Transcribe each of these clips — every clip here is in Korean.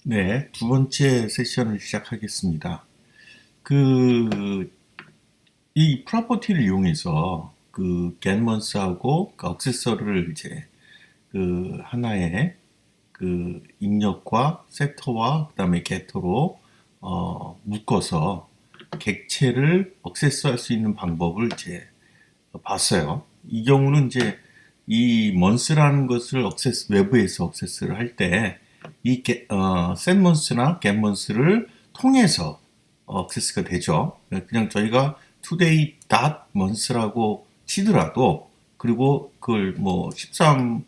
네, 두 번째 세션을 시작하겠습니다. 그, 이 프로퍼티를 이용해서 겟먼스하고 액세서리를 이제 하나의 입력과 세터와 그다음에 게터로 묶어서 객체를 액세스할 수 있는 방법을 이제 봤어요. 이 경우는 이제 이 먼스라는 것을 외부에서 액세스를 할 때 setmon스나 getmon스를 통해서 액세스가 되죠. 그냥 저희가 today.month라고 치더라도, 그리고 그걸 뭐 13로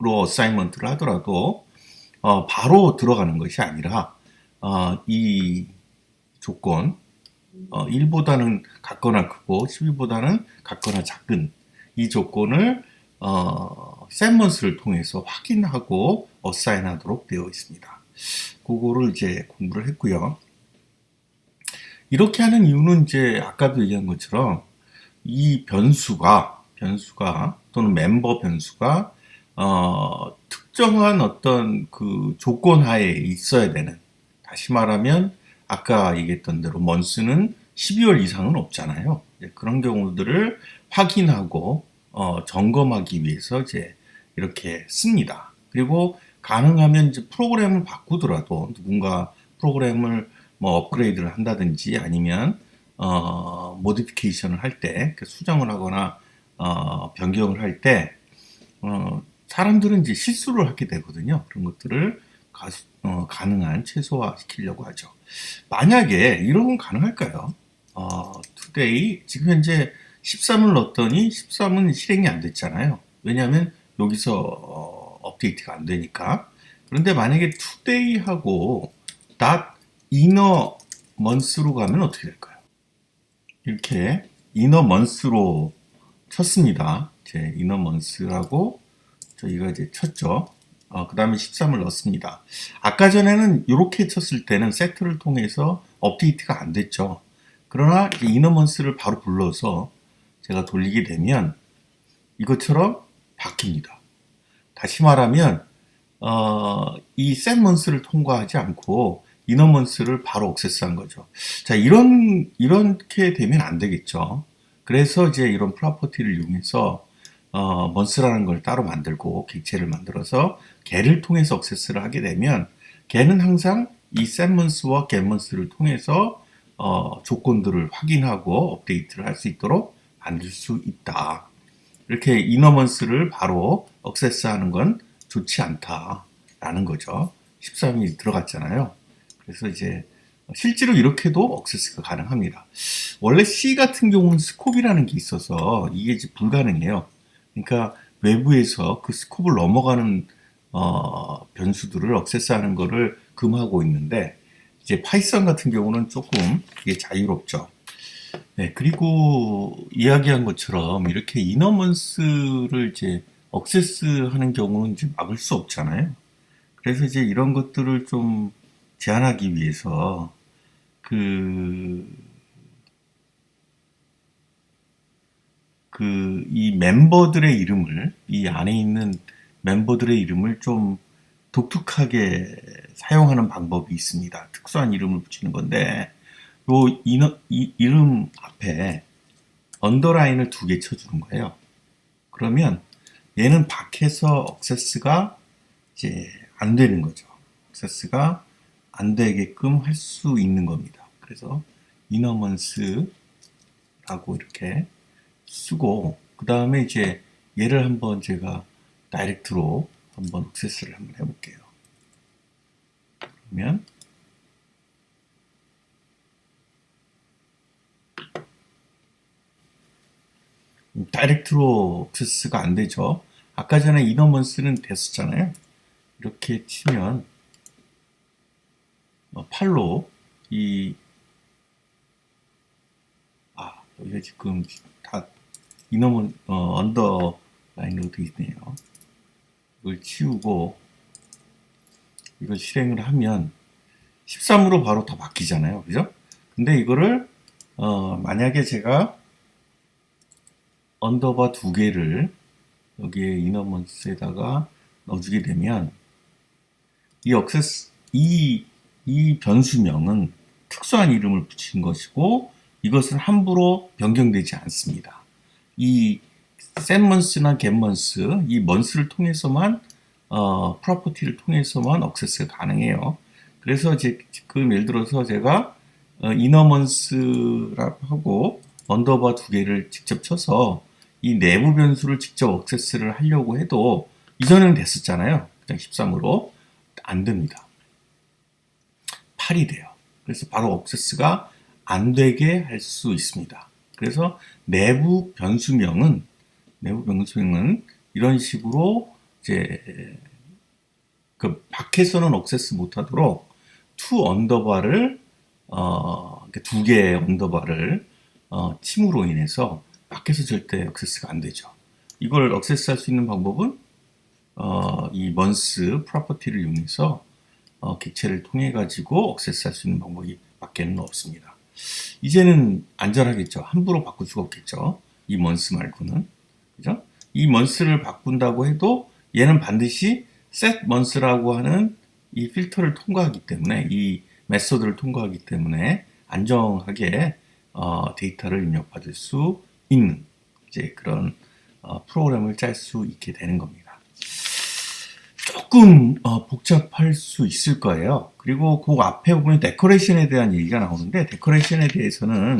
어사이먼트를 하더라도 바로 들어가는 것이 아니라 이 조건 1보다는 같거나 크고 12보다는 같거나 작은 이 조건을 셋먼스를 통해서 확인하고 어사인하도록 되어 있습니다. 그거를 이제 공부를 했고요. 이렇게 하는 이유는 이제 아까도 얘기한 것처럼 이 변수가 또는 멤버 변수가 특정한 어떤 그 조건 하에 있어야 되는, 다시 말하면 아까 얘기했던 대로 먼스는 12월 이상은 없잖아요. 그런 경우들을 확인하고 점검하기 위해서 이제 이렇게 씁니다. 그리고 가능하면 이제 프로그램을 바꾸더라도, 누군가 프로그램을 뭐 업그레이드를 한다든지 아니면 모디피케이션을 할 때, 수정을 하거나 변경을 할 때 사람들은 이제 실수를 하게 되거든요. 그런 것들을 가능한 최소화시키려고 하죠. 만약에 이런 건 가능할까요? today 지금 현재 13을 넣었더니 13은 실행이 안 됐잖아요. 왜냐하면 여기서 업데이트가 안 되니까. 그런데 만약에 today하고 inner month로 가면 어떻게 될까요? 이렇게 inner month로 쳤습니다. 제 inner month라고 저희가 이제 쳤죠. 그 다음에 13을 넣습니다. 아까 전에는 이렇게 쳤을 때는 세트를 통해서 업데이트가 안 됐죠. 그러나 이너먼스를 바로 불러서 제가 돌리게 되면 이것처럼 바뀝니다. 다시 말하면 이 setmonth를 통과하지 않고 이너먼스를 바로 액세스한 거죠. 자, 이렇게 되면 안 되겠죠. 그래서 이제 이런 프로퍼티를 이용해서 먼스라는 걸 따로 만들고 객체를 만들어서 걔를 통해서 액세스를 하게 되면, 걔는 항상 이 setmonth와 getmonth를 통해서 조건들을 확인하고 업데이트를 할 수 있도록 만들 수 있다. 이렇게 이너먼스를 바로 액세스하는 건 좋지 않다라는 거죠. 13이 들어갔잖아요. 그래서 이제 실제로 이렇게도 액세스가 가능합니다. 원래 C 같은 경우는 스콥이라는 게 있어서 이게 이제 불가능해요. 그러니까 외부에서 그 스콥을 넘어가는 변수들을 액세스하는 거를 금하고 있는데, 이제 파이썬 같은 경우는 조금 이게 자유롭죠. 네, 그리고 이야기한 것처럼 이렇게 이너먼스를 이제 액세스하는 경우는 이제 막을 수 없잖아요. 그래서 이제 이런 것들을 좀 제한하기 위해서 그, 이 멤버들의 이름을, 이 안에 있는 멤버들의 이름을 좀 독특하게 사용하는 방법이 있습니다. 특수한 이름을 붙이는 건데, 이름 앞에 언더라인을 두 개 쳐주는 거예요. 그러면 얘는 밖에서 액세스가 이제 안 되는 거죠. 액세스가 안 되게끔 할 수 있는 겁니다. 그래서 이너먼스라고 이렇게 쓰고, 그 다음에 이제 얘를 한번 제가 다이렉트로 한번 액세스를 한번 해볼게요. 그러면 다이렉트로 액세스가 안 되죠. 아까 전에 이너먼스는 됐었잖아요. 이렇게 치면 8로 여기가 지금 다 이너먼 언더라인으로 되어 있네요. 이걸 치우고 이걸 실행을 하면 13으로 바로 다 바뀌잖아요. 그죠? 근데 이거를 만약에 제가 언더바 두 개를 여기에 이너먼스에다가 넣어주게 되면 이 변수명은 특수한 이름을 붙인 것이고 이것은 함부로 변경되지 않습니다. 이 setMonth나 getMonth, 이 month를 통해서만 프로퍼티를 통해서만 액세스가 가능해요. 그래서 지금 예를 들어서 제가 innermonth라고 하고 언더바 두 개를 직접 쳐서 이 내부 변수를 직접 액세스를 하려고 해도 이전에는 됐었잖아요. 그냥 13으로 안 됩니다. 8이 돼요. 그래서 바로 액세스가 안 되게 할 수 있습니다. 그래서 내부 변수명은 이런 식으로 이제 그 밖에서는 액세스 못하도록 투 언더바를 두 개의 언더바를 침으로 인해서 밖에서 절대 액세스가 안 되죠. 이걸 액세스할 수 있는 방법은 이 month 프로퍼티를 이용해서 객체를 통해 가지고 액세스할 수 있는 방법이 밖에는 없습니다. 이제는 안전하겠죠. 함부로 바꿀 수가 없겠죠. 이 month 말고는. 그죠? 이 month를 바꾼다고 해도 얘는 반드시 set month라고 하는 이 필터를 통과하기 때문에, 이 메소드를 통과하기 때문에 안정하게 데이터를 입력받을 수 있는 이제 그런 프로그램을 짤 수 있게 되는 겁니다. 조금 복잡할 수 있을 거예요. 그리고 그 앞에 보면 데코레이션에 대한 얘기가 나오는데, 데코레이션에 대해서는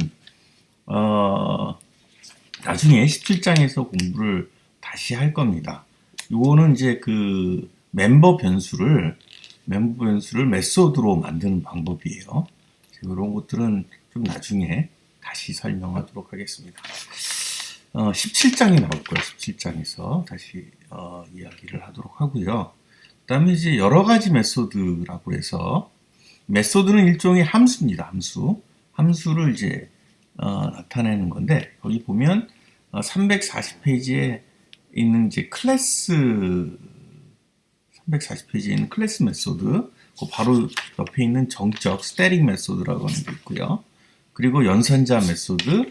나중에 17장에서 공부를 다시 할 겁니다. 이거는 이제 그 멤버 변수를 메소드로 만드는 방법이에요. 이런 것들은 좀 나중에 다시 설명하도록 하겠습니다. 17장이 나올 거예요. 17장에서 다시 이야기를 하도록 하고요. 그 다음에 이제 여러 가지 메소드라고 해서, 메소드는 일종의 함수입니다. 함수를 이제 나타내는 건데, 거기 보면 340페이지에 있는 이제 클래스 340페이지에 있는 클래스 메소드, 그 바로 옆에 있는 정적 스태틱 메소드라고 하는 게 있고요. 그리고 연산자 메소드,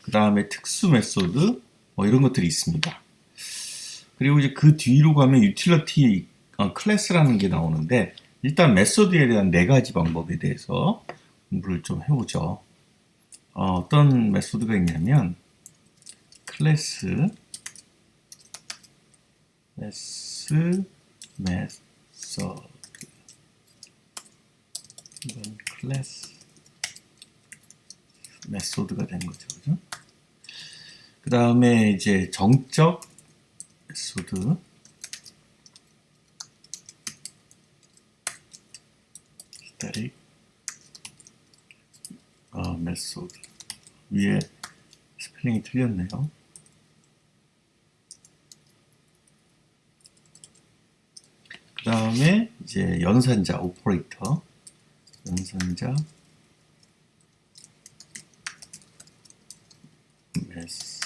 그 다음에 특수 메소드, 이런 것들이 있습니다. 그리고 이제 그 뒤로 가면 유틸리티 클래스라는 게 나오는데, 일단 메소드에 대한 네 가지 방법에 대해서 공부를 좀 해보죠. 어떤 메소드가 있냐면 클래스 메소드, 이건 클래스 메소드가 된 거죠, 그죠? 그 다음에 이제 정적 메소드, 스태틱 메소드. 위에 스펠링이 틀렸네요. 그 다음에 이제 연산자 오퍼레이터, 연산자 메스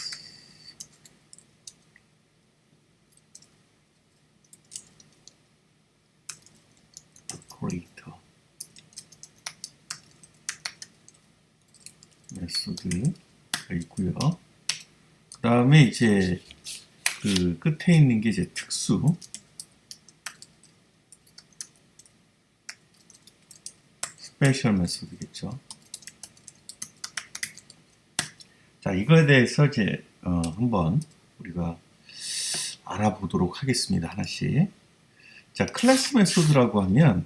오퍼레이터 메소드가 있고요. 그 다음에 이제 그 끝에 있는 게 이제 특수 스페셜 메소드겠죠. 자, 이거에 대해서 이제 한번 우리가 알아보도록 하겠습니다. 하나씩. 자, 클래스 메소드라고 하면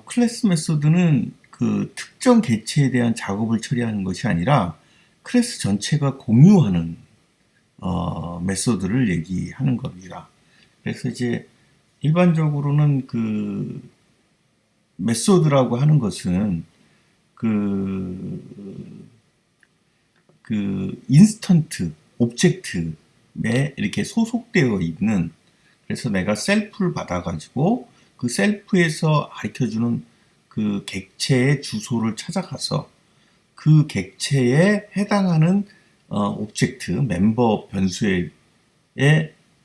클래스 메소드는 그 특정 객체에 대한 작업을 처리하는 것이 아니라 클래스 전체가 공유하는 메소드를 얘기하는 겁니다. 그래서 이제 일반적으로는 그 메소드라고 하는 것은 그 인스턴트 오브젝트에 이렇게 소속되어 있는, 그래서 내가 셀프를 받아가지고 그 셀프에서 가르쳐주는 그 객체의 주소를 찾아가서 그 객체에 해당하는 오브젝트 멤버 변수에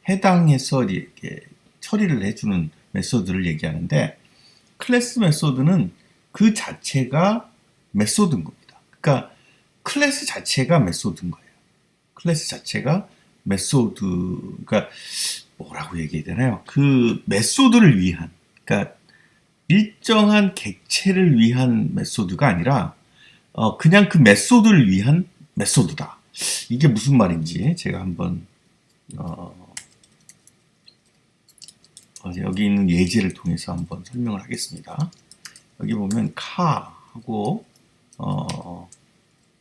해당해서 이렇게 처리를 해주는 메소드를 얘기하는데, 클래스 메소드는 그 자체가 메소드인 겁니다. 그러니까 클래스 자체가 메소드인 거예요. 클래스 자체가 메소드, 그러니까 뭐라고 얘기해야 되나요? 그 메소드를 위한, 그러니까 일정한 객체를 위한 메소드가 아니라 그냥 그 메소드를 위한 메소드다. 이게 무슨 말인지 제가 한번 여기 있는 예제를 통해서 한번 설명을 하겠습니다. 여기 보면 카하고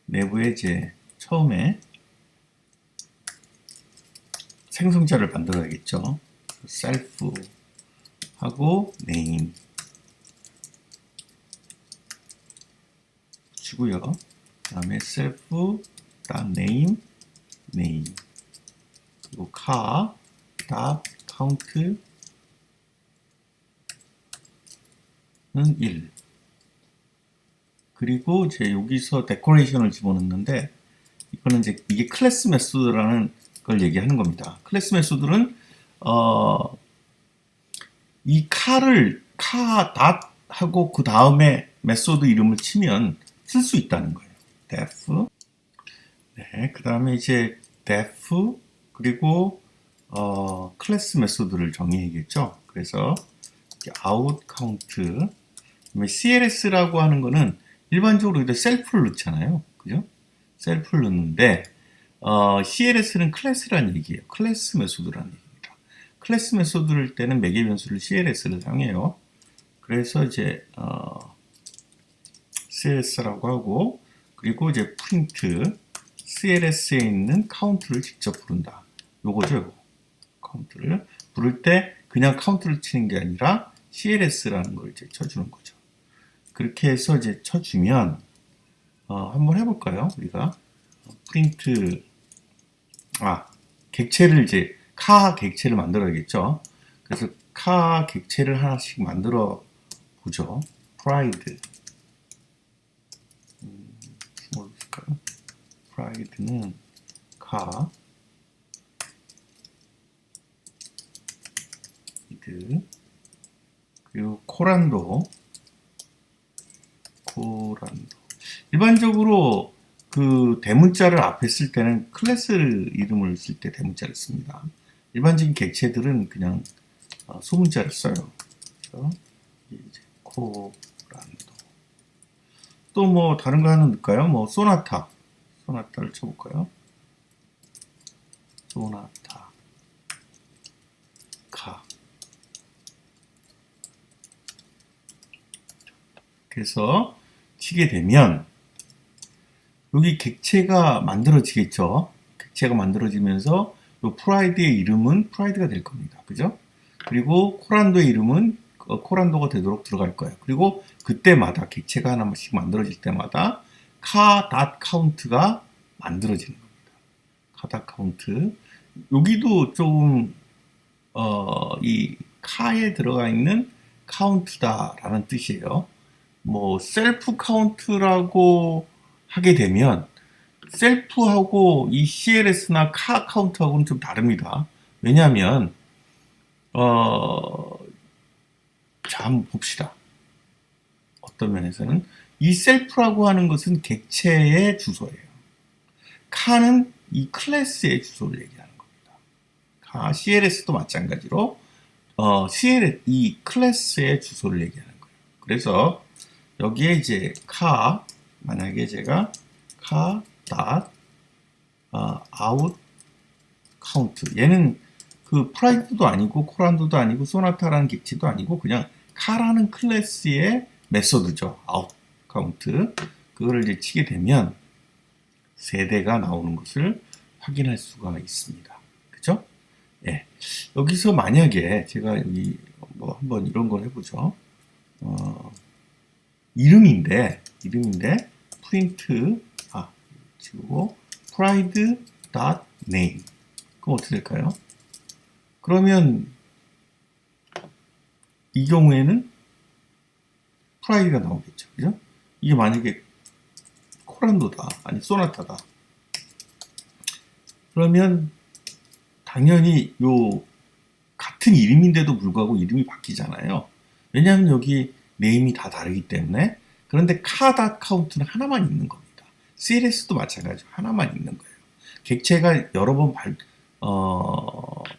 내부에 이제 처음에 생성자를 만들어야겠죠. self 하고 name 붙이고요. 그 다음에 self name 그리고 car count는 1. 그리고 이제 여기서 데코레이션을 집어넣는데 이거는 이제 이게 클래스 메소드라는 걸 얘기하는 겁니다. 클래스 메소드는 이 카를 하고 그 다음에 메소드 이름을 치면 쓸 수 있다는 거예요. def. 네, 그 다음에 이제 def 그리고 클래스 메소드를 정의해야겠죠. 그래서 out count. 그다음에 cls라고 하는 거는 일반적으로 이제 셀프를 넣잖아요. 그죠? 셀프를 넣는데 cls는 클래스라는 얘기예요. 클래스 메소드라는 얘기입니다. 클래스 메소드를 때는 매개 변수를 cls를 사용해요. 그래서 이제 cls라고 하고 그리고 이제 print cls에 있는 count를 직접 부른다. 요거죠. 요거. count를 부를 때 그냥 count를 치는 게 아니라 cls라는 걸 이제 쳐주는 거죠. 그렇게 해서 이제 쳐주면 한번 해볼까요? 우리가 print 객체를 이제 카 객체를 만들어야겠죠. 그래서 카 객체를 하나씩 만들어 보죠. pride 뭐 있을까요? pride는 카 이드 그리고 코란도 일반적으로 그 대문자를 앞에 쓸 때는 클래스 이름을 쓸 때 대문자를 씁니다. 일반적인 객체들은 그냥 소문자를 써요. 그래서 이제 코란도 또 뭐 다른 거 하나 넣을까요? 뭐 소나타를 쳐볼까요? 소나타 카 그래서 치게 되면 여기 객체가 만들어지겠죠. 객체가 만들어지면서 이 프라이드의 이름은 프라이드가 될 겁니다. 그죠? 그리고 코란도의 이름은 코란도가 되도록 들어갈 거예요. 그리고 그때마다 객체가 하나씩 만들어질 때마다 카우트가 만들어지는 겁니다. 카우트. 여기도 조금 이 카에 들어가 있는 카운트다라는 뜻이에요. 뭐 셀프 카운트라고 하게 되면 셀프하고 이 CLS나 카 카운트하고는 좀 다릅니다. 왜냐하면 자 한번 봅시다. 어떤 면에서는 이 셀프라고 하는 것은 객체의 주소예요. 카는 이 클래스의 주소를 얘기하는 겁니다. CLS도 마찬가지로 이 클래스의 주소를 얘기하는 거예요. 그래서 여기에 이제 만약에 제가 out count 얘는 그 프라이드도 아니고 코란도도 아니고 소나타라는 객체도 아니고 그냥 카라는 클래스의 메소드죠. out count 그거를 이제 치게 되면 세대가 나오는 것을 확인할 수가 있습니다. 그죠? 예. 여기서 만약에 제가 여기 뭐 한번 이런 걸 해보죠. 이름인데 print 지우고 pride.name 그럼 어떻게 될까요? 그러면 이 경우에는 프라이드가 나오겠죠. 그죠? 이게 만약에 코란도다 아니 소나타다 그러면 당연히 요 같은 이름인데도 불구하고 이름이 바뀌잖아요. 왜냐하면 여기 네임이 다 다르기 때문에. 그런데 카우트는 하나만 있는 겁니다. CLS도 마찬가지로 하나만 있는 거예요. 객체가 여러 번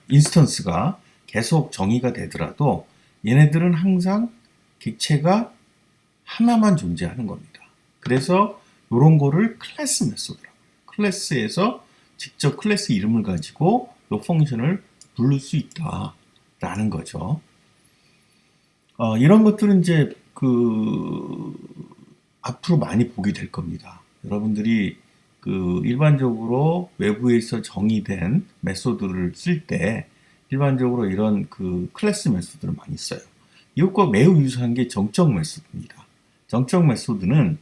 인스턴스가 계속 정의가 되더라도 얘네들은 항상 객체가 하나만 존재하는 겁니다. 그래서 이런 거를 클래스 메소드라고. 클래스에서 직접 클래스 이름을 가지고 이 펑션을 부를 수 있다라는 거죠. 이런 것들은 이제 앞으로 많이 보게 될 겁니다. 여러분들이 일반적으로 외부에서 정의된 메소드를 쓸 때 일반적으로 이런 클래스 메소드를 많이 써요. 이것과 매우 유사한 게 정적 메소드입니다. 정적 메소드는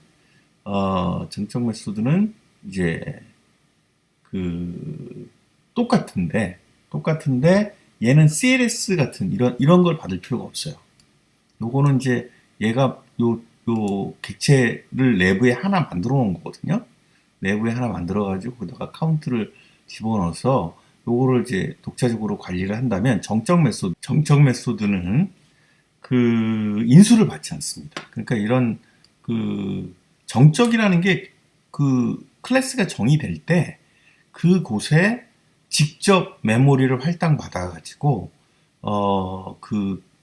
이제 똑같은데 얘는 CLS 같은 이런 걸 받을 필요가 없어요. 요거는 이제 얘가 요 객체를 내부에 하나 만들어 놓은 거거든요. 내부에 하나 만들어 가지고 거기다가 카운트를 집어넣어서 요거를 이제 독자적으로 관리를 한다면 정적 메소드는 인수를 받지 않습니다. 그러니까 이런 정적이라는 게 클래스가 정의될 때 그곳에 직접 메모리를 할당받아 가지고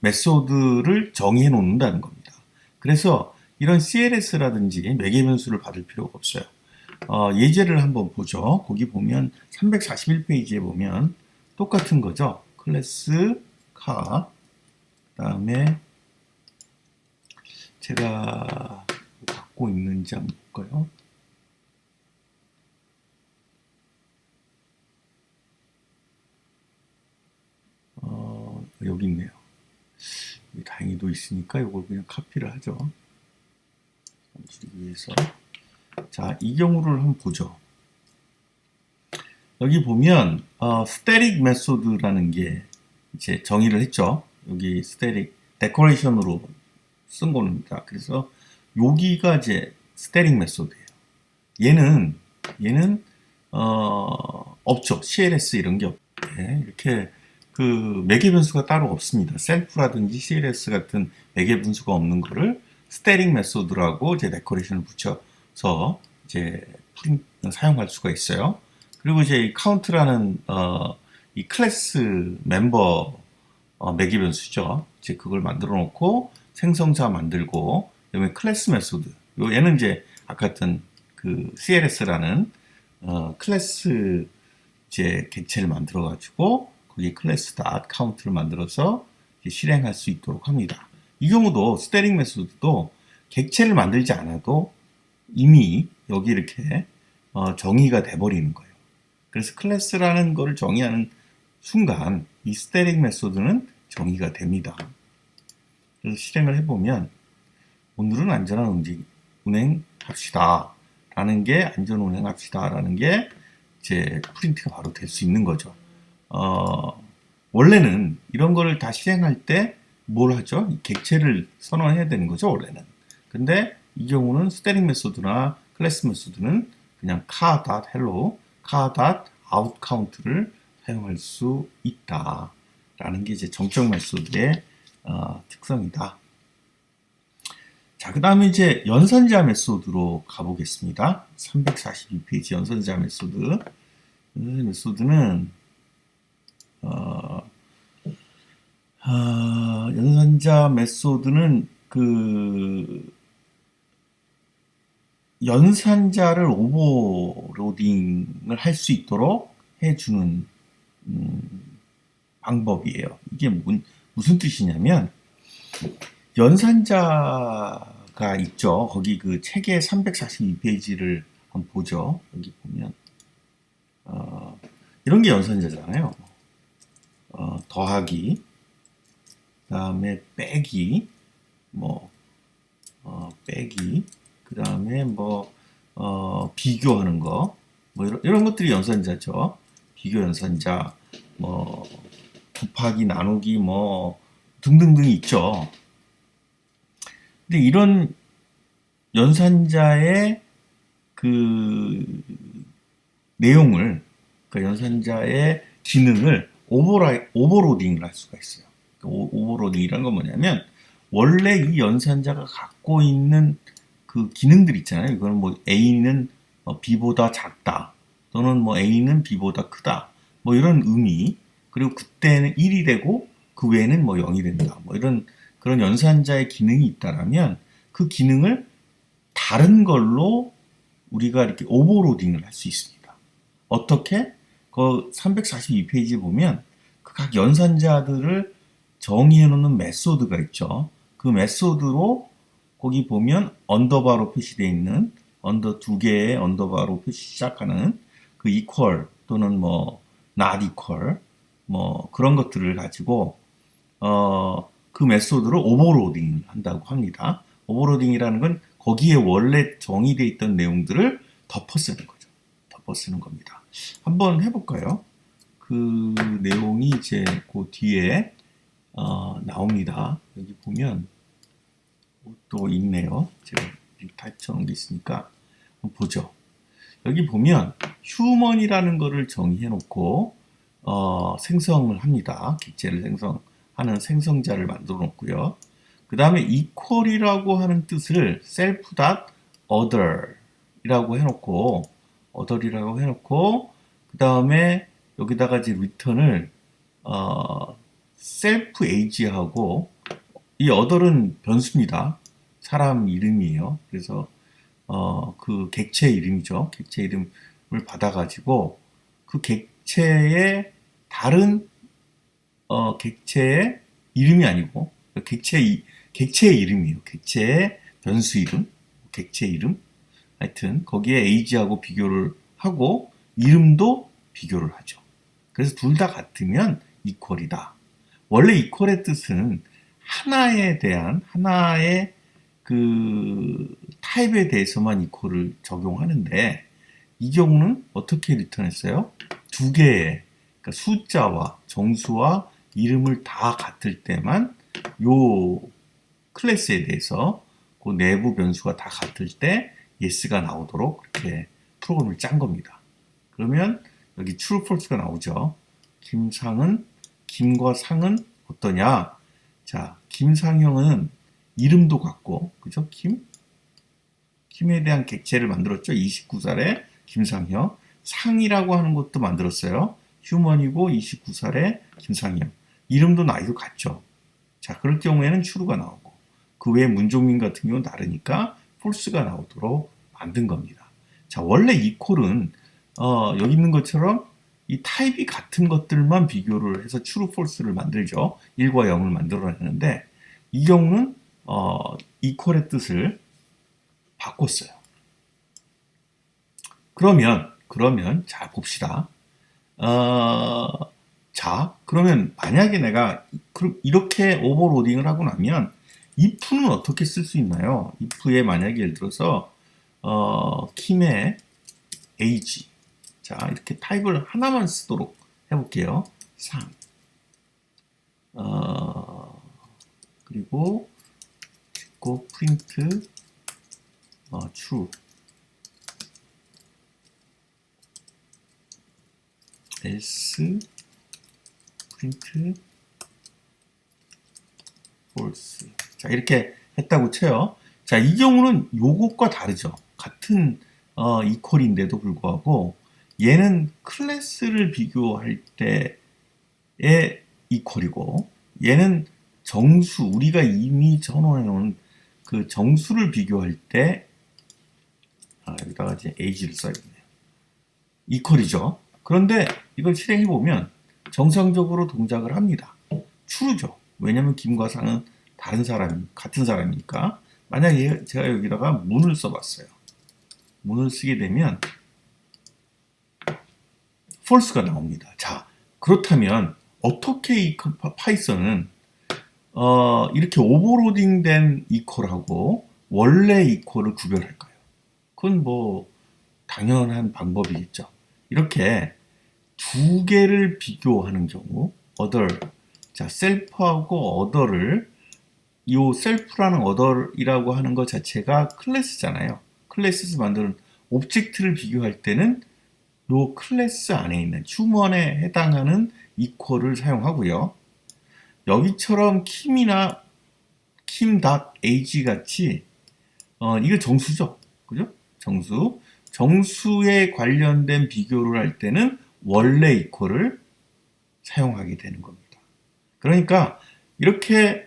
메소드를 정의해 놓는다는 겁니다. 그래서 이런 CLS라든지 매개 변수를 받을 필요가 없어요. 예제를 한번 보죠. 거기 보면 341페이지에 보면 똑같은 거죠. 클래스 카 그다음에 제가 갖고 있는지 한번 볼까요? 여기 있네요. 다행히도 있으니까 이걸 그냥 카피를 하죠. 줄이기 위해서. 자, 이 경우를 한번 보죠. 여기 보면 스태틱 메소드라는 게 이제 정의를 했죠. 여기 스태틱 데코레이션으로 쓴 겁니다. 그래서 여기가 이제 스태틱 메소드예요. 얘는 없죠. CLS 이런 게 없. 네, 이렇게 매개 변수가 따로 없습니다. 셀프라든지 CLS 같은 매개 변수가 없는 거를 스태틱 메소드라고 이제 데코레이션을 붙여서 이제 사용할 수가 있어요. 그리고 이제 이 카운트라는 이 클래스 멤버 매개 변수죠. 이제 그걸 만들어 놓고 생성자 만들고 그다음에 클래스 메소드. 얘는 이제 아까 같은 CLS라는 클래스 이제 객체를 만들어 가지고 거기에 클래스 카운트를 만들어서 실행할 수 있도록 합니다. 이 경우도 스태틱 메소드도 객체를 만들지 않아도 이미 여기 이렇게 정의가 돼 버리는 거예요. 그래서 클래스라는 거를 정의하는 순간 이 스태틱 메소드는 정의가 됩니다. 그래서 실행을 해보면 오늘은 안전한 운행합시다 라는 게 안전 운행합시다 라는 게 이제 프린트가 바로 될 수 있는 거죠. 원래는 이런 거를 다 실행할 때 뭘 하죠? 객체를 선언해야 되는 거죠, 원래는. 근데 이 경우는 스태틱 메소드나 클래스 메소드는 그냥 car.hello, car.outCount를 사용할 수 있다라는 게 이제 정적 메소드의 특성이다. 자, 그 다음에 이제 연산자 메소드로 가보겠습니다. 342페이지 연산자 메소드. 메소드는 연산자 메소드는 연산자를 오버로딩을 할 수 있도록 해주는 방법이에요. 이게 무슨 뜻이냐면 연산자가 있죠. 거기 책의 342페이지를 한번 보죠. 여기 보면 이런 게 연산자잖아요. 더하기, 그 다음에 빼기, 빼기, 그 다음에 비교하는 거, 이런 것들이 연산자죠. 비교 연산자, 곱하기, 나누기, 등등등이 있죠. 근데 이런 연산자의 내용을, 그러니까 연산자의 기능을 오버로딩을 할 수가 있어요. 오버로딩이란 건 뭐냐면 원래 이 연산자가 갖고 있는 기능들 있잖아요. 이거는 A는 B보다 작다 또는 A는 B보다 크다 뭐 이런 의미, 그리고 그때는 1이 되고 그 외에는 뭐 0이 된다. 뭐 이런 그런 연산자의 기능이 있다라면 그 기능을 다른 걸로 우리가 이렇게 오버로딩을 할 수 있습니다. 어떻게? 그 342페이지 보면 그 각 연산자들을 정의해 놓는 메소드가 있죠. 그 메소드로 거기 보면 언더바로 표시되어 있는 언더 두 개의 언더바로 표시 시작하는 그 equal 또는 뭐 not equal 뭐 그런 것들을 가지고 그 메소드로 오버로딩을 한다고 합니다. 오버로딩이라는 건 거기에 원래 정의되어 있던 내용들을 덮어 쓰는 거죠. 덮어 쓰는 겁니다. 한번 해볼까요? 그 내용이 이제 그 뒤에 나옵니다. 여기 보면 또 있네요. 제가 타입 쳐놓은 게 있으니까 한번 보죠. 여기 보면 휴먼이라는 거를 정의해 놓고 생성을 합니다. 객체를 생성하는 생성자를 만들어 놓고요. 그 다음에 equal이라고 하는 뜻을 self.other이라고 해놓고 other이라고 해놓고 그 다음에 여기다가 이제 return을 self age하고 이 other은 변수입니다. 사람 이름이에요. 그래서 그 객체 이름이죠. 객체 이름을 받아가지고 그 객체의 다른 객체의 이름이 아니고 객체의 이름이에요. 객체의 변수 이름, 객체 이름. 하여튼 거기에 age하고 비교를 하고 이름도 비교를 하죠. 그래서 둘 다 같으면 equal이다. 원래 equal의 뜻은 하나에 대한 하나의 그 타입에 대해서만 equal을 적용하는데 이 경우는 어떻게 리턴했어요? 두 개의 그러니까 숫자와 정수와 이름을 다 같을 때만 요 클래스에 대해서 그 내부 변수가 다 같을 때 yes가 나오도록 그렇게 프로그램을 짠 겁니다. 그러면 여기 true, false가 나오죠. 김과 상은 어떠냐? 자, 김상형은 이름도 같고, 그죠? 김에 대한 객체를 만들었죠. 29살에 김상형. 상이라고 하는 것도 만들었어요. 휴먼이고 29살에 김상형. 이름도 나이도 같죠. 자, 그럴 경우에는 true가 나오고, 그 외에 문종민 같은 경우는 다르니까 false가 나오도록 만든 겁니다. 자, 원래 equal은 여기 있는 것처럼 이 타입이 같은 것들만 비교를 해서 true, false를 만들죠. 1과 0을 만들어내는데 이 경우는 equal의 뜻을 바꿨어요. 그러면 자 봅시다. 자 그러면 만약에 내가 이렇게 오버로딩을 하고 나면 if는 어떻게 쓸 수 있나요? if에 만약에 예를 들어서 김의 age 자 이렇게 타입을 하나만 쓰도록 해볼게요. 상 그리고 print true else print false 자 이렇게 했다고 쳐요. 자 이 경우는 요것과 다르죠. 같은 equal인데도 불구하고 얘는 클래스를 비교할 때의 equal이고 얘는 정수 우리가 이미 전원해 놓은 그 정수를 비교할 때 여기다가 이제 age를 써야겠네요. equal이죠. 그런데 이걸 실행해 보면 정상적으로 동작을 합니다. true죠. 왜냐면 김과 상은 같은 사람이니까. 만약에 제가 여기다가 문을 써봤어요. 문을 쓰게 되면 false가 나옵니다. 자, 그렇다면 어떻게 이 파이썬은 이렇게 오버로딩된 equal하고 원래 equal을 구별할까요? 그건 뭐 당연한 방법이겠죠. 이렇게 두 개를 비교하는 경우 other 자 self하고 other를 이 self라는 other이라고 하는 것 자체가 클래스잖아요. 클래스에서 만드는 오브젝트를 비교할 때는 이 클래스 안에 있는 휴먼에 해당하는 equal을 사용하고요. 여기처럼 kim이나 kim.ag 같이 이거 정수죠. 그죠? 정수에 관련된 비교를 할 때는 원래 이퀄을 사용하게 되는 겁니다. 그러니까 이렇게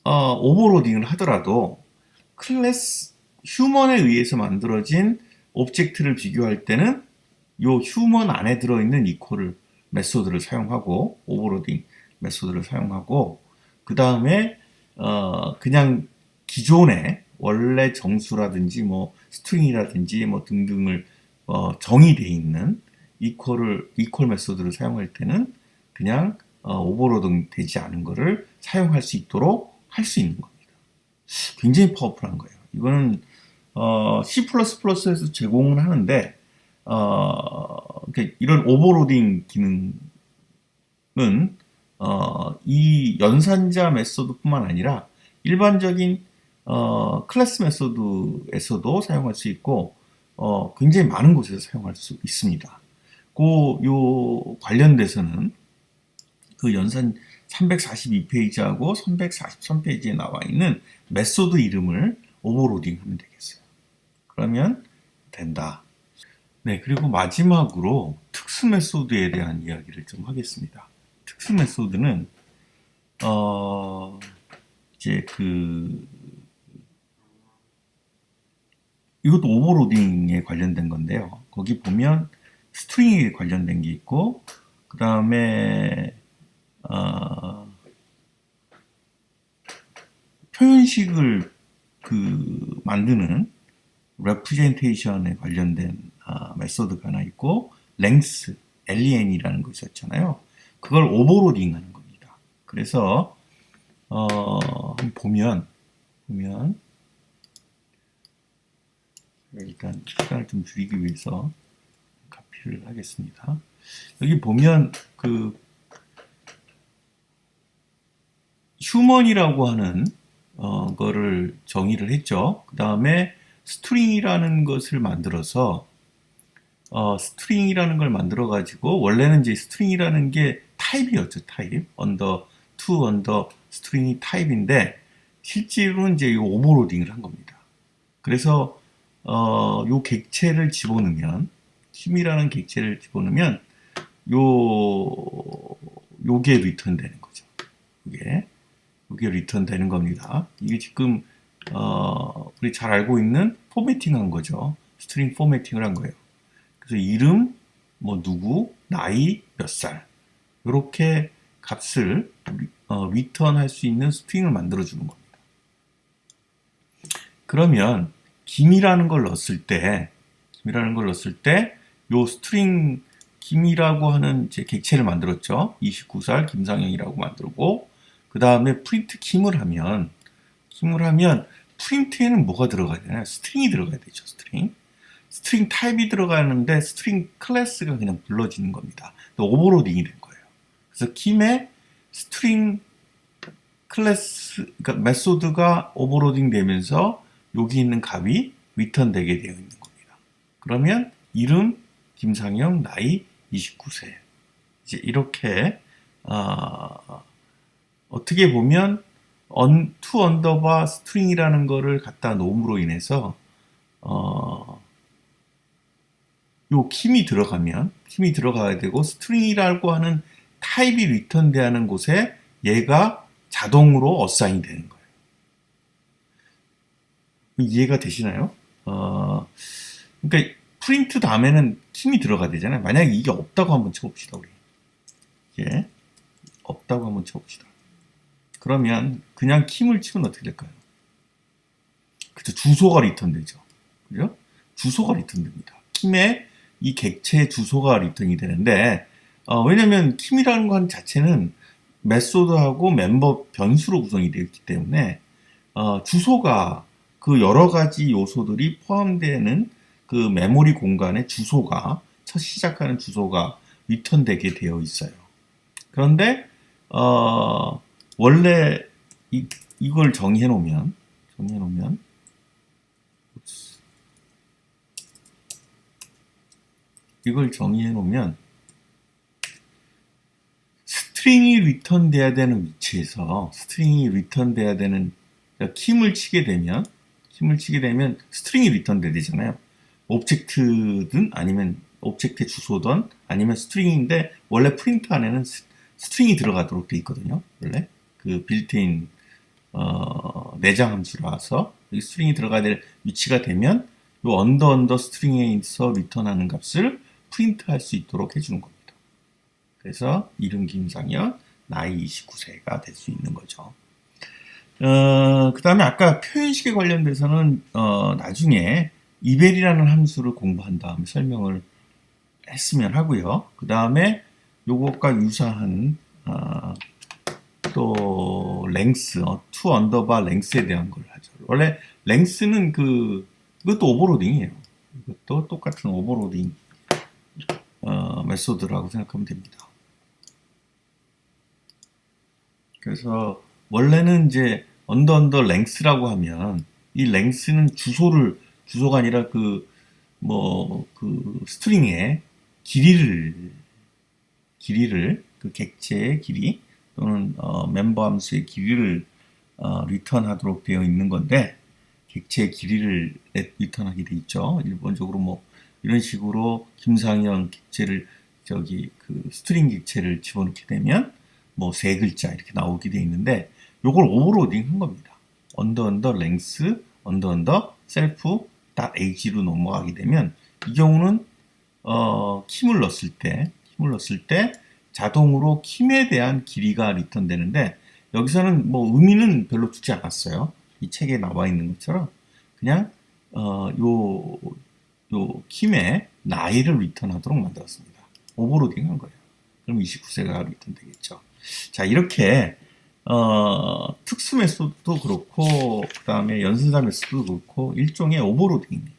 오버로딩을 하더라도 클래스 휴먼에 의해서 만들어진 오브젝트를 비교할 때는 요 휴먼 안에 들어있는 이퀄을 메소드를 사용하고 오버로딩 메소드를 사용하고 그 다음에 그냥 기존의 원래 정수라든지 뭐 스트링이라든지 뭐 등등을 정의되어 있는 이퀄 메소드를 사용할 때는 그냥 오버로딩 되지 않은 거를 사용할 수 있도록 할 수 있는 겁니다. 굉장히 파워풀한 거예요. 이거는 C++에서 제공을 하는데 이런 오버로딩 기능은 이 연산자 메소드뿐만 아니라 일반적인 클래스 메소드에서도 사용할 수 있고 굉장히 많은 곳에서 사용할 수 있습니다. 요 관련돼서는 그 연산 342페이지하고 343페이지에 나와 있는 메소드 이름을 오버로딩 하면 되겠어요. 그러면 된다. 네, 그리고 마지막으로 특수 메소드에 대한 이야기를 좀 하겠습니다. 특수 메소드는 이제 이것도 오버로딩에 관련된 건데요. 거기 보면 스트링에 관련된 게 있고 그 다음에 표현식을 만드는 representation에 관련된 메소드가 하나 있고 length, len이라는 거 있었잖아요. 그걸 오버로딩 하는 겁니다. 그래서 한번 보면 일단 시간을 좀 줄이기 위해서 카피를 하겠습니다. 여기 보면 휴먼이라고 하는 거를 정의를 했죠. 그 다음에 스트링이라는 것을 만들어서 스트링이라는 걸 만들어 가지고 원래는 이제 스트링이라는 게 타입이었죠. 타입 언더 투 언더 스트링이 타입인데 실제로는 이제 이 오버로딩을 한 겁니다. 그래서 요 객체를 집어넣으면 힘이라는 객체를 집어넣으면 요게 리턴 되는 거죠. 요게 리턴 되는 겁니다. 이게 지금 우리 잘 알고 있는 포매팅 한 거죠. 스트링 포매팅을 한 거예요. 그래서 이름, 뭐 누구, 나이, 몇 살 이렇게 값을 리턴할 수 있는 스트링을 만들어 주는 겁니다. 그러면 김이라는 걸 넣었을 때 요 스트링 김이라고 하는 이제 객체를 만들었죠. 29살 김상영이라고 만들고 그 다음에 프린트 김을 하면 프린트에는 뭐가 들어가야 되나요? 스트링이 들어가야 되죠. 스트링 타입이 들어가는데 스트링 클래스가 그냥 불러지는 겁니다. 오버로딩이 된 거예요. 그래서 김에 스트링 클래스, 그러니까 메소드가 오버로딩 되면서 여기 있는 값이 리턴 되게 되어 있는 겁니다. 그러면 이름 김상영, 나이 29세. 이제 이렇게 어떻게 보면 to 언더바 스트링이라는 거를 갖다 놓음으로 인해서 요 킴이 들어가야 되고 스트링이라고 하는 타입이 리턴되는 곳에 얘가 자동으로 어사인이 되는 거예요. 이해가 되시나요? 그러니까 프린트 다음에는 킴이 들어가야 되잖아요. 만약에 이게 없다고 한번 쳐봅시다. 우리 이게 없다고 한번 쳐봅시다. 그러면 그냥 킴을 치면 어떻게 될까요? 그죠? 주소가 리턴되죠. 그죠? 주소가 리턴됩니다. 킴에 이 객체의 주소가 리턴이 되는데 왜냐면 킴이라는 것 자체는 메소드하고 멤버 변수로 구성이 되어 있기 때문에 주소가 그 여러 가지 요소들이 포함되는 그 메모리 공간의 주소가 첫 시작하는 주소가 리턴되게 되어 있어요. 그런데 원래 이걸 정의해 놓으면 스트링이 리턴돼야 되는 위치에서 그러니까 킴을 치게 되면 스트링이 리턴돼야 되잖아요. 오브젝트든 아니면 오브젝트의 주소든 아니면 스트링인데 원래 프린트 안에는 스트링이 들어가도록 돼 있거든요. 원래 그 빌트인 내장 함수라서 이 스트링이 들어가야 될 위치가 되면 이 언더 스트링에서 리턴하는 값을 프린트할 수 있도록 해주는 겁니다. 그래서 이름 김상현 나이 29세가 될 수 있는 거죠. 그 다음에 아까 표현식에 관련돼서는 나중에 이벨이라는 함수를 공부한 다음에 설명을 했으면 하고요. 그 다음에 요것과 유사한 또 랭스, to 언더바 랭스에 대한 걸 하죠. 원래 랭스는 그것도 오버로딩이에요. 이것도 똑같은 오버로딩 메소드라고 생각하면 됩니다. 그래서 원래는 이제 언더 랭스라고 하면 이 랭스는 주소가 아니라 그 스트링의 길이를 그 객체의 길이 또는 멤버 함수의 길이를 리턴하도록 되어 있는 건데 객체의 길이를 리턴하게 돼 있죠. 일반적으로 뭐 이런 식으로 김상현 객체를 그 스트링 객체를 집어넣게 되면 뭐 세 글자 이렇게 나오게 돼 있는데 요걸 오버로딩 한 겁니다. 언더 랭스 언더 셀프 .ag로 넘어가게 되면 이 경우는 킴을 넣었을 때 자동으로 킴에 대한 길이가 리턴되는데 여기서는 뭐 의미는 별로 두지 않았어요. 이 책에 나와 있는 것처럼 그냥 요 킴의 나이를 리턴하도록 만들었습니다. 오버로딩 한 거예요. 그럼 29세가 리턴되겠죠. 자, 이렇게 특수 메소드도 그렇고 그 다음에 연산자 메소드도 그렇고 일종의 오버로딩입니다.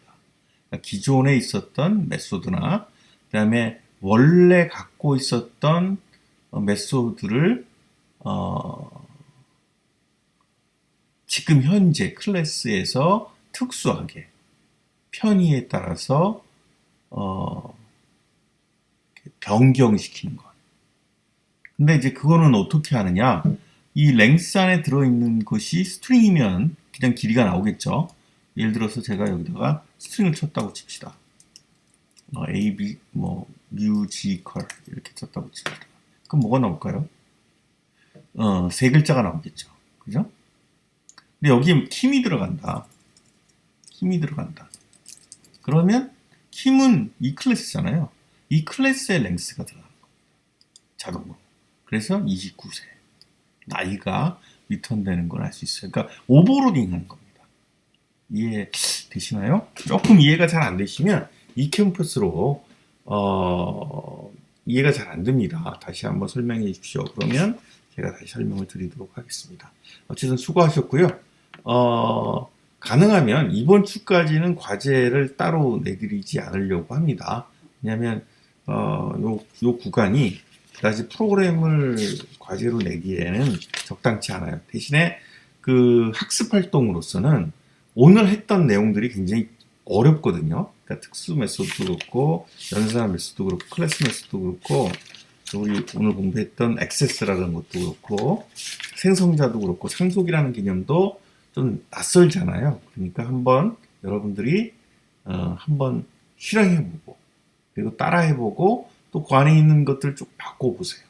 그러니까 기존에 있었던 메소드나 그 다음에 원래 갖고 있었던 메소드를 지금 현재 클래스에서 특수하게 편의에 따라서 변경시키는 것. 근데 이제 그거는 어떻게 하느냐? 이 랭스 안에 들어있는 것이 스트링이면 그냥 길이가 나오겠죠. 예를 들어서 제가 여기다가 스트링을 쳤다고 칩시다. A, B, musical 이렇게 쳤다고 칩시다. 그럼 뭐가 나올까요? 세 글자가 나오겠죠. 그죠? 근데 여기에 킴이 들어간다. 그러면 킴은 이 클래스잖아요. 이 클래스의 랭스가 들어가는 겁니다. 자동으로. 그래서 29세. 나이가 리턴되는 걸 알 수 있어요. 그러니까 오버로딩 하는 겁니다. 이해 되시나요? 조금 이해가 잘 안 되시면 이 캠퍼스로 이해가 잘 안 됩니다. 다시 한번 설명해 주십시오. 그러면 제가 다시 설명을 드리도록 하겠습니다. 어쨌든 수고하셨고요. 가능하면 이번 주까지는 과제를 따로 내드리지 않으려고 합니다. 왜냐하면 요 구간이 그다지 프로그램을 과제로 내기에는 적당치 않아요. 대신에 그 학습 활동으로서는 오늘 했던 내용들이 굉장히 어렵거든요. 그러니까 특수 메소드도 그렇고 연산 메소드도 그렇고 클래스 메소드도 그렇고 우리 오늘 공부했던 액세스라는 것도 그렇고 생성자도 그렇고 상속이라는 개념도 좀 낯설잖아요. 그러니까 한번 여러분들이 한번 실행해보고 그리고 따라해보고 또 그 안에 있는 것들을 좀 바꿔보세요.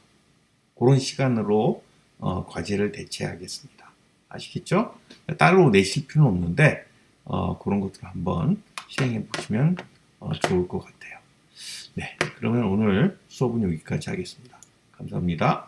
그런 시간으로 과제를 대체하겠습니다. 아시겠죠? 따로 내실 필요는 없는데 그런 것들을 한번 실행해 보시면 좋을 것 같아요. 네, 그러면 오늘 수업은 여기까지 하겠습니다. 감사합니다.